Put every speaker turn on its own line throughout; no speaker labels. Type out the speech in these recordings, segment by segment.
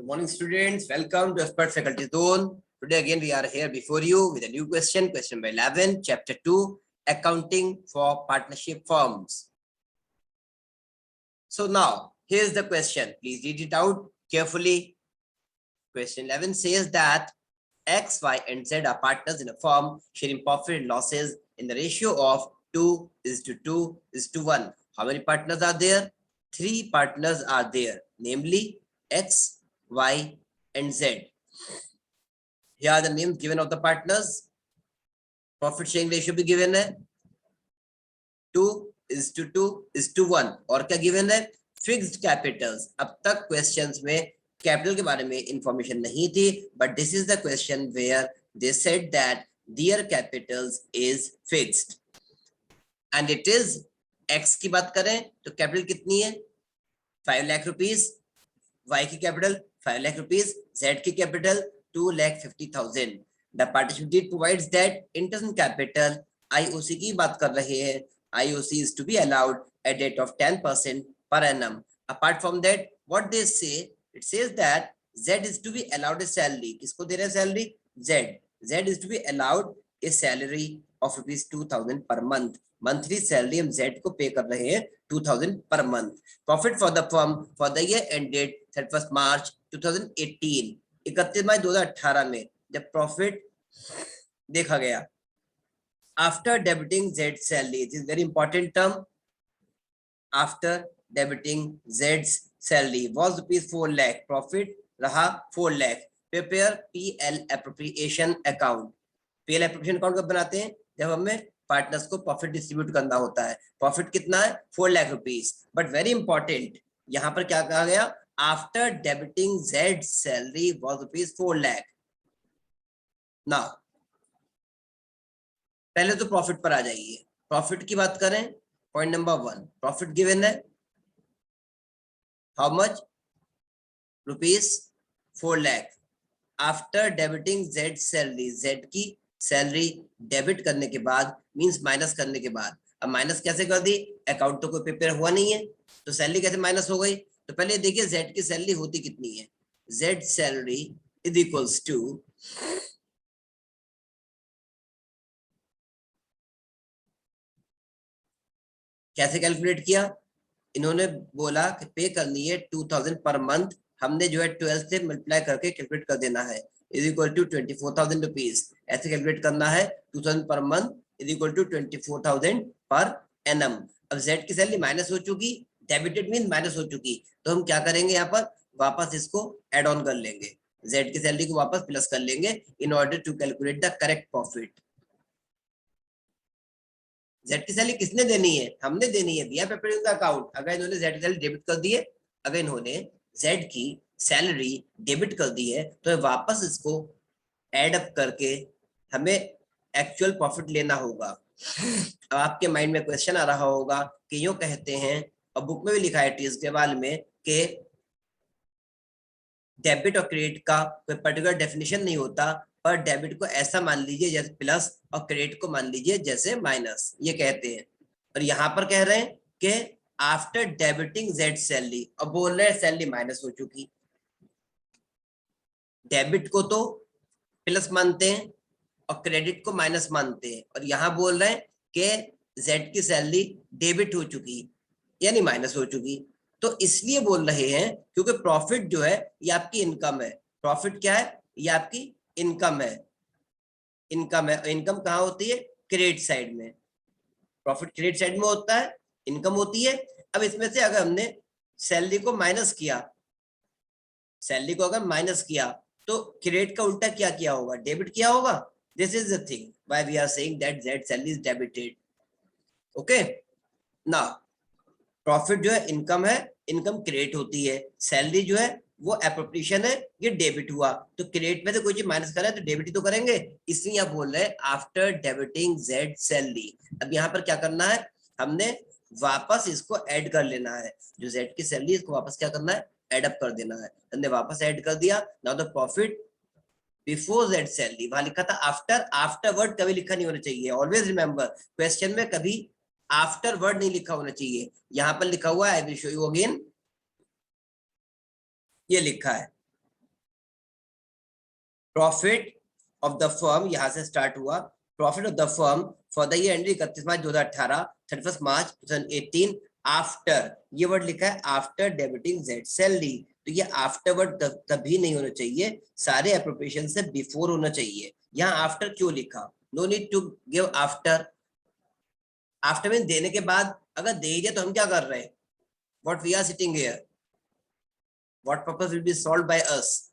Morning students, welcome to Expert Faculty Zone. Today again we are here before you with a new question number 11, chapter 2, accounting for partnership firms. So now here's the question, please read it out carefully. Question 11 says that X, Y and Z are partners in a firm sharing profit and losses in the ratio of 2:1. How many partners are there? 3 partners are there, namely X, Y and Z. Here are the names given of the partners. Profit sharing ratio भी given है 2:1 और क्या given है fixed Capitals. अब तक questions में capital के बारे में इंफॉर्मेशन नहीं थी, but this is the question where they said that their capitals is fixed and it is X की बात करें तो कैपिटल कितनी है 5 लाख रुपीस, वाई की कैपिटल 5 lakh rupees, Z की capital 2,50,000. The partnership deed provides that interest capital IOC की बात कर रहे हैं. IOC is to be allowed a rate of 10% per annum. Apart from that, what they say, it says that Z is to be allowed a salary. किसको दे रहे हैं salary? Z. Z is to be allowed a salary of rupees 2,000 per month. Monthly salary हम Z को पे कर रहे हैं 2,000 per month. Profit for the firm for the year ended 31st March 2018. 31 मई 2018 में जब प्रॉफिट देखा गया after debiting Z salary. It is very important term. After debiting Z salary was rupees 4 lakh. Profit रहा 4 lakh. Prepare PL appropriation account. PL appropriation account कब बनाते हैं? जब हमें पार्टनर्स को प्रॉफिट डिस्ट्रीब्यूट करना होता है. प्रॉफिट कितना है 4 lakh rupees. But very important, यहां पर क्या कहा गया? After debiting Z salary was rupees 4 lakh. Now पहले तो प्रॉफिट पर आ जाइए. प्रॉफिट की बात करें, पॉइंट नंबर 1, प्रॉफिट गिवन है how much rupees 4 lakh. After debiting Z salary, Z की सैलरी डेबिट करने के बाद मींस माइनस करने के बाद. अब माइनस कैसे कर दी? अकाउंट तो कोई प्रिपेयर हुआ नहीं है तो सैलरी कैसे माइनस हो गई? तो पहले देखिए Z की सैलरी होती कितनी है. Z salary is equals to कैसे कैलकुलेट किया? इन्होंने बोला कि पे करनी है 2,000 पर मंथ. हमने जो है 12 से मल्टीप्लाई करके कैलकुलेट कर देना है. Is equal to 24,000 rupees. ऐसे कैलकुलेट करना है. 2,000 per month is equal to 24,000 per annum. अब Z की सैलरी माइनस हो चुकी, डेबिटेड मीन माइनस हो चुकी, तो हम क्या करेंगे? यहाँ पर वापस इसको एड ऑन कर लेंगे. Z की सैलरी को वापस प्लस कर लेंगे in order to calculate the correct profit. Z की सैलरी किसने देनी है? हमने देनी है. दिया प्रिपेयरिंग का अकाउंट. अगर इन्होंने Z की सैलरी डेबिट कर दी है, अगर इन्होंने Z की सैलरी डेबिट कर दी है तो वापस इसको एड अप करके हमें एक्चुअल प्रॉफिट लेना होगा. अब आपके माइंड में क्वेश्चन आ रहा होगा कि यूं कहते हैं और बुक में भी लिखा है टीएस ग्रेवाल में कि डेबिट और क्रेडिट का कोई पर्टिकुलर डेफिनेशन नहीं होता, पर डेबिट को ऐसा मान लीजिए जैसे प्लस और क्रेडिट को मान लीजिए जैसे माइनस, ये कहते हैं. और यहाँ पर कह रहे हैं कि आफ्टर डेबिटिंग Z सैलरी, और बोल रहे हैं सैलरी माइनस हो चुकी. डेबिट को तो प्लस मानते हैं और क्रेडिट को माइनस मानते हैं, और यहाँ बोल रहे हैं कि Z की सैलरी डेबिट हो चुकी यानी माइनस हो चुकी. तो इसलिए बोल रहे हैं क्योंकि प्रॉफिट जो है ये आपकी इनकम है. प्रॉफिट क्या है? ये आपकी इनकम है. इनकम है. इनकम कहाँ होती है? क्रेडिट साइड में. प्रॉफिट क्रेडिट साइड में होता है, इनकम होती है. अब इसमें से अगर हमने सैलरी को माइनस किया, सैलरी को अगर माइनस किया तो क्रेडिट का उल्टा क्या किया होगा? डेबिट किया होगा. This is the thing why we are saying that Z salary is debited. Okay. Now profit जो है इनकम है, इनकम क्रेडिट होती है. सैलरी जो है वो एप्रोप्रिएशन है, ये डेबिट हुआ. तो क्रेडिट में से कोई चीज माइनस करें तो डेबिट ही तो करेंगे. इसलिए आप बोल रहे हैं आफ्टर डेबिटिंग Z सैलरी. अब यहाँ पर क्या करना है? हमने वापस इसको ऐड कर लेना है. जो Z की सैलरी इसको वापस क्या करना है? एड अप कर देना है. हमने वापस ऐड कर दिया. Now the profit before Z salary, वहां लिखा था आफ्टर. आफ्टर वर्ड कभी लिखा नहीं होना चाहिए. ऑलवेज रिमेंबर, क्वेश्चन में कभी आफ्टर वर्ड नहीं लिखा होना चाहिए. यहां पर लिखा हुआ है, I will show you again. ये लिखा है प्रॉफिट ऑफ द फर्म, यहां से स्टार्ट हुआ, profit of the firm for the year and 31 March 2018, 31 March 2018 after, ये वर्ड लिखा है आफ्टर डेबिटिंग जेड सैलरी, तो ये आफ्टर वर्ड कभी नहीं होना चाहिए, सारे एप्रोप्रिएशन से बिफोर होना चाहिए। यहाँ आफ्टर क्यों लिखा? No need to give after. After mean देने के बाद, अगर दे दिया तो हम क्या कर रहे हैं? What we are sitting here, what purpose will be solve by us.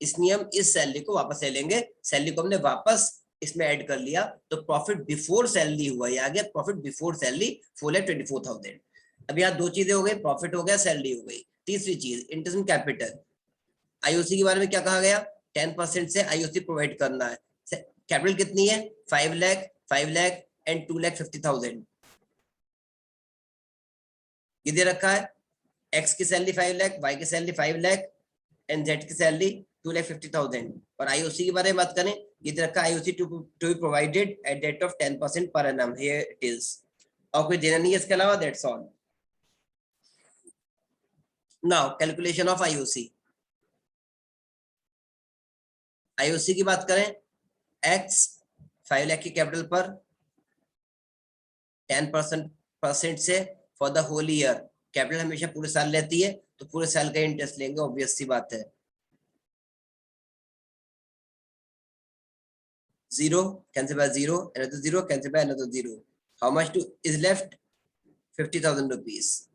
इसलिए हम इस सैलरी को वापस ले लेंगे, सैलरी को हमने वापस इसमें ऐड कर लिया, तो प्रॉफिट बिफोर सैलरी हुआ, ये आ गया प्रॉफिट बिफोर सैलरी 4,24,000। अब यहाँ दो चीजें हो गई, प्रॉफिट हो गया, सैलरी हो गई। तीसरी चीज इंटरेस्ट कैपिटल, आईओसी के बारे में क्या कहा गया? 10% से आईओसी प्रोवाइड करना है। कैपिटल कितनी है? 5 लाख, 5 लाख एंड 2,50,000, ये दे रखा है। एक्स की सैलरी 5 लाख, वाई की सैलरी 5 लाख एंड जेड की सैलरी 2,50,000। और आईओसी के बारे में बात करें, ये दे रखा है IOC to be provided at rate of 10% पर एनम, हियर इट इज। और कोई देना नहीं है इसके अलावा, that's all. Now calculation of IOC. IOC की बात करें, एक्स 5 लाख की कैपिटल पर 10% से for the whole year, capital हमेशा पूरे साल लेती है, तो पूरे साल का इंटरेस्ट लेंगे, ऑब्वियस सी बात है। Zero cancel by zero, another zero cancel by another zero. How much to is left? 50,000 rupees.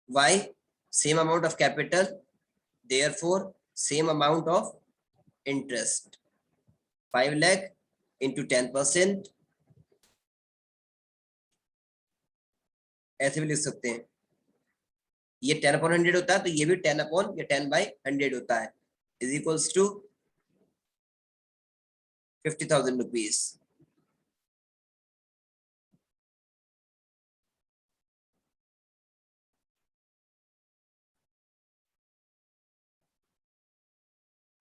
Why? Same amount of capital, therefore same amount of interest. 5 lakh into 10%, ऐसे भी लिख सकते हैं। ये 10/100 होता है, तो ये भी 10/100 होता है, is equals to 50,000 rupees.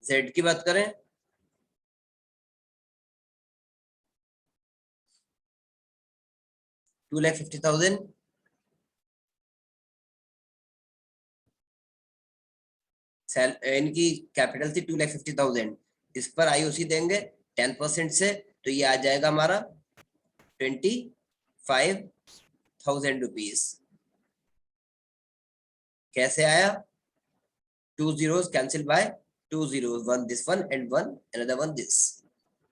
Z की बात करें, 2,50,000, इनकी कैपिटल थी 2,50,000, इस पर आईओसी देंगे 10% से, तो ये आ जाएगा हमारा 25,000 रुपीज। कैसे आया? 2 zeros cancel bye 2 zeros, one this one and one another one this,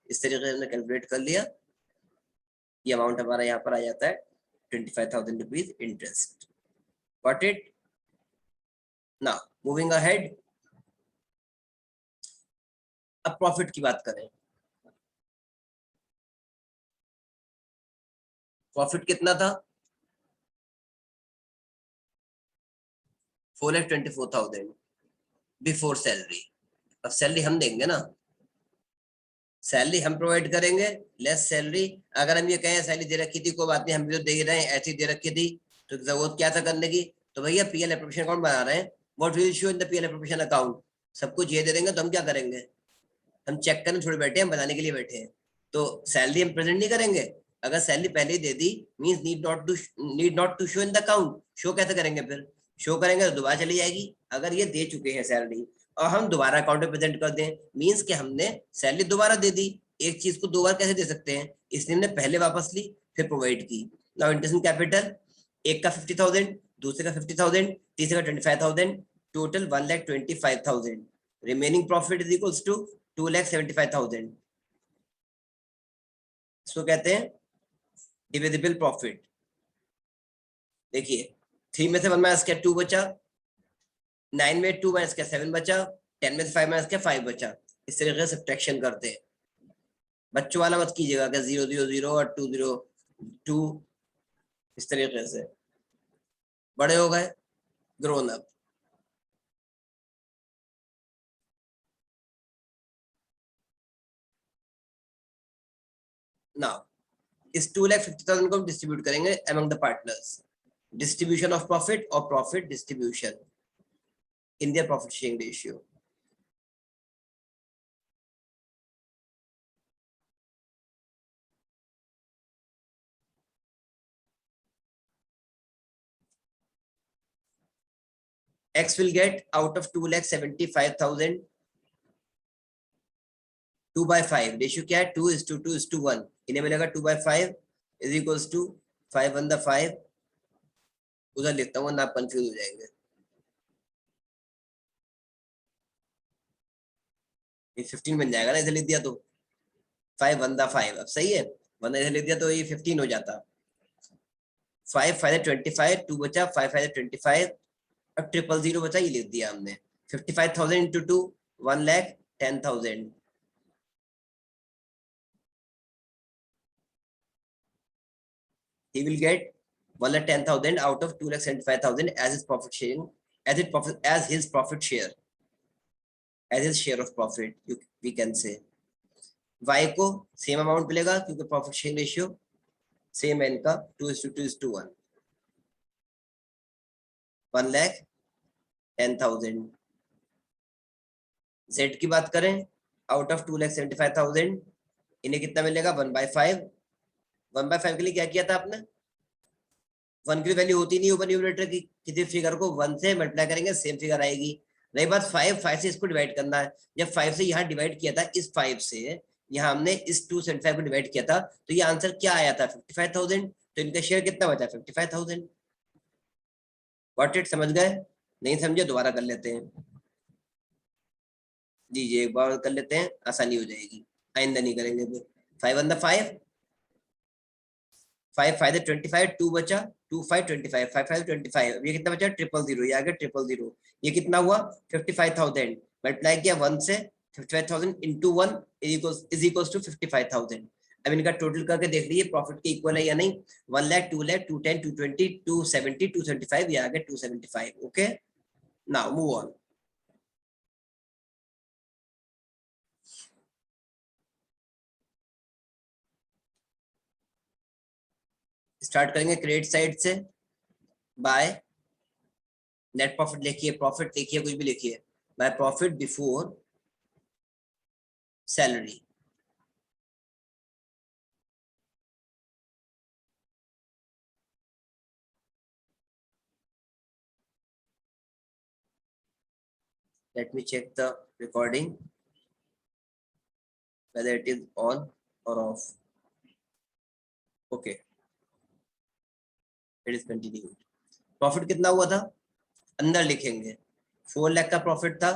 इस तरीके से हमने कैलकुलेट कर लिया। ये अमाउंट हमारा यहाँ पर आ जाता है 25,000 rupees interest. Got it? Now moving ahead, अब प्रॉफिट की बात करें। प्रॉफिट कितना था? 4,24,000 बिफोर सैलरी। अब सैलरी हम देंगे ना, सैलरी हम प्रोवाइड करेंगे, लेस सैलरी। अगर हम ये कहें सैलरी दे रखी थी, कोई बात नहीं, हम भी तो दे रहे हैं, ऐसी दे रखी थी, तो जरूरत क्या था करने की? तो भैया पीएल एप्रोप्रिएशन अकाउंट बना रहे हैं, what will show in the PL appropriation account, सब कुछ ये दे देंगे, तो हम क्या करेंगे? हम चेक करने थोड़ी बैठे हैं, बनाने के लिए बैठे हैं। तो सैलरी हम प्रेजेंट नहीं करेंगे। अगर सैलरी पहले ही दे दी, means need not to show in the account. Show कैसे करेंगे फिर? शो करेंगे तो दोबारा चली जाएगी। अगर ये दे चुके हैं सैलरी और हम दोबारा अकाउंट में प्रेजेंट कर दें, मींस कि हमने सैलरी दोबारा दे दी। एक चीज को दो बार कैसे दे सकते हैं? इसलिए हमने पहले वापस ली, फिर प्रोवाइड की। नाउ इंटरेस्ट कैपिटल, एक का 50,000, दूसरे का 50,000, तीसरे का 25,000, total 1,25,000। Remaining profit is equals to 2,75,000। इसको कहते हैं डिविजिबल प्रॉफिट। देखिए 3 में से 1 माइनस किया 2 बचा, 9 में 2 माइनस किया 7 बचा, 10 में से 5 माइनस किया 5 बचा। इस तरीके से सब्ट्रैक्शन करते हैं। बच्चों वाला मत कीजिएगा कि 0,0,0 और 2,0,2, इस तरीके से। बड़े हो गए, ग्रोन अप। नाउ इस 2,50,000 को डिस्ट्रीब्यूट करेंगे among the partners. Distribution of profit और profit distribution in their profit sharing ratio. X will get out of 2,75,000 2/5 ratio क्या है 2:2:1 इन्हें मिलेगा 2/5 इज इक्वल्स टू 5 1 5 उधर लिखता हूँ ना आप कंफ्यूज हो जाएंगे। ये 15 बन जाएगा ना इधर लिख दिया तो 5 1 5 अब सही है वरना इधर लिख दिया तो ये 15 हो जाता। 5 5 25 2 बचा 5 5 25 अब 000 बचा ये लिख दिया हमने 55,000 into 2 1,10,000 he will get 1,10,000 out of 2,75,000 as his profit sharing as his profit share as his share of profit we can say। y को सेम अमाउंट मिलेगा क्योंकि प्रॉफिट शेयरिंग रेशियो सेम है इनका 2:2:1 1,10,000। z की बात करें आउट ऑफ 2,75,000 इन्हें कितना मिलेगा 1/5 1/5 के लिए क्या किया था आपने 1 की वैल्यू होती नहीं ऊपर न्यूमरेटर की किसी फिगर को 1 से मल्टीप्लाई करेंगे सेम फिगर आएगी। रही बात 5 से इसको डिवाइड करना है जब 5 से यहाँ डिवाइड किया था इस 5 से यहाँ हमने इस 275 को डिवाइड किया था तो ये आंसर क्या आया था 55,000 तो इनका शेयर कितना बचा 55,000। व्हाट इट समझ गए नहीं समझे दोबारा कर लेते हैं जी जी एक बार कर लेते हैं आसानी हो जाएगी आइंदा नहीं करेंगे फिर 5 1 5 5 5 25 2 बचा 2 5 25 5 5 25 ये कितना बचा 000 ये आ गया 000 ये कितना हुआ 55,000 मल्टीप्लाई किया 1 से 55,000 इंटू 1 इज इक्वल्स टू 55,000। अब इनका टोटल करके देख लीजिए प्रॉफिट के इक्वल है या नहीं 1 लाख 2 लाख 210 220 270 275 ये आ गया 275। Okay now move on. Start करेंगे क्रेडिट साइड से बाय नेट प्रॉफिट लिखिए प्रॉफिट लिखिए कुछ भी लिखिए by profit before salary. Let me check the recording whether it is on or off. Okay, it is continued. Profit कितना हुआ था अंदर लिखेंगे 4 लाख का प्रॉफिट था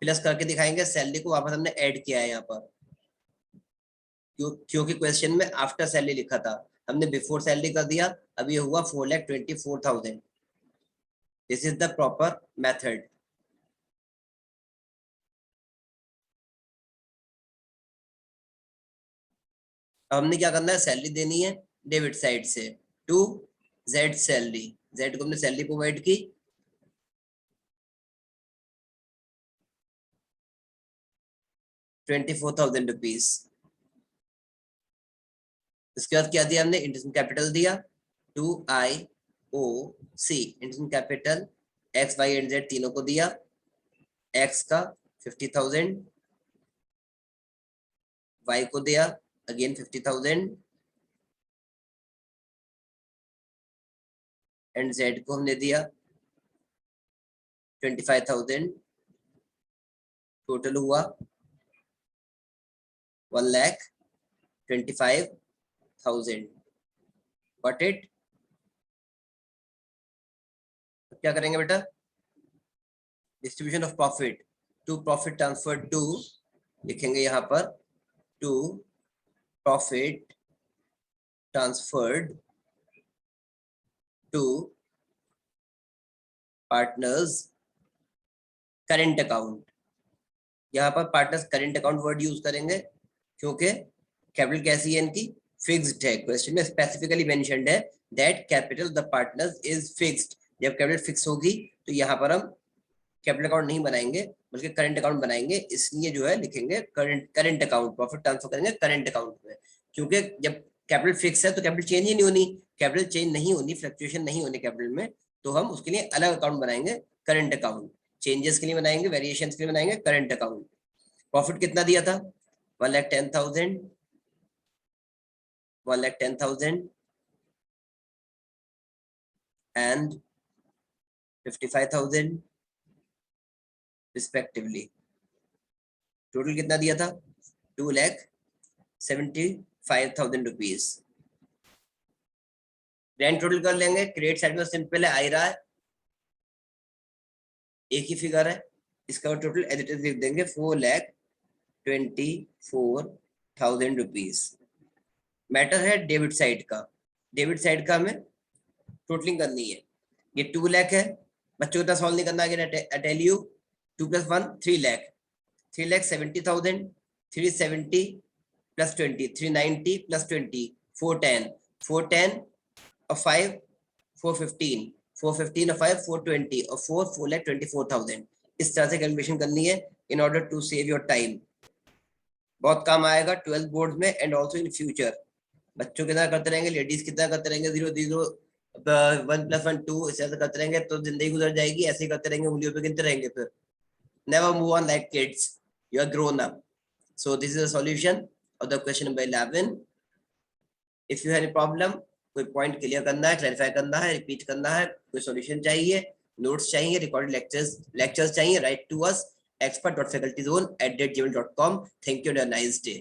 प्लस करके दिखाएंगे सैलरी को वापस हमने ऐड किया है यहाँ पर क्योंकि क्वेश्चन में आफ्टर सैलरी लिखा था हमने बिफोर सैलरी कर दिया अब ये हुआ 4,24,000। This is the proper method. अब हमने क्या करना है सैलरी देनी है डेबिट साइड से टू जेड सैलरी जेड को हमने सैलरी प्रोवाइड की 24,000 रुपीज। इसके बाद क्या दिया हमने इंटरेस्ट कैपिटल दिया 2IOC interest capital X Y and Z तीनों को दिया एक्स का 50,000 वाई को दिया अगेन 50,000 एंड जेड को हमने दिया 25,000। टोटल हुआ 1,25,000। Got it? क्या करेंगे बेटा distribution of profit to profit transfer to लिखेंगे यहाँ पर to profit transferred to partners current account. यहाँ पर partners current account word use करेंगे क्योंकि कैपिटल कैसी है इनकी फिक्स्ड है। क्वेश्चन में स्पेसिफिकली मेंशन्ड है that capital the partners is fixed. जब कैपिटल फिक्स होगी तो यहाँ पर हम कैपिटल अकाउंट नहीं बनाएंगे बल्कि करंट अकाउंट बनाएंगे इसलिए जो है लिखेंगे करंट अकाउंट प्रॉफिट ट्रांसफर करेंगे करंट अकाउंट में क्योंकि जब कैपिटल फिक्स है तो कैपिटल चेंज ही नहीं होनी कैपिटल चेंज नहीं होनी फ्लक्चुएशन नहीं होनी कैपिटल में तो हम उसके लिए अलग अकाउंट बनाएंगे करंट अकाउंट चेंजेस के लिए बनाएंगे वेरिएशन के लिए बनाएंगे करंट अकाउंट। प्रॉफिट कितना दिया था 1,10,000 1,10,000 and 55,000 रिस्पेक्टिवली। टोटल कितना दिया था? 2,75,000 रुपीज। ग्रैंड टोटल कर लेंगे, क्रेडिट साइड में सिंपल है, आ रहा है, एक ही फिगर है, इसका टोटल एज इट इज लिख देंगे 4,24,000 रुपीज। मैटर है डेबिट साइड का, डेबिट साइड का हमें टोटलिंग करनी है। ये 2 लाख है, बच्चों को सॉल्व नहीं करना है, टेल यू 2 + 1 3 लाख, 3,70,000, 370 + 20 390 + 20 410, 410 और 5 415, 415 और 5 420 और 4,24,000। इस तरह से कैलकुलेशन करनी है in order to save your time. बहुत काम आएगा 12th बोर्ड में एंड ऑल्सो इन फ्यूचर। बच्चों कितना करते रहेंगे, लेडीज कितना करते रहेंगे, 0 0 1 + 1 2 इस तरह से करते रहेंगे तो जिंदगी गुजर जाएगी। ऐसे ही करते रहेंगे, उंगलियों पे गिनते रहेंगे फिर। Never move on like kids, you are grown up. So this is the solution of the question number 11। If you have any problem, कोई पॉइंट क्लियर करना है, क्लैरिफाई करना है, रिपीट करना है, कोई सॉल्यूशन चाहिए, नोट्स चाहिए, रिकॉर्डेड लेक्चर्स चाहिए, write to us expert.facultyzone@gmail.com। Thank you and a nice day.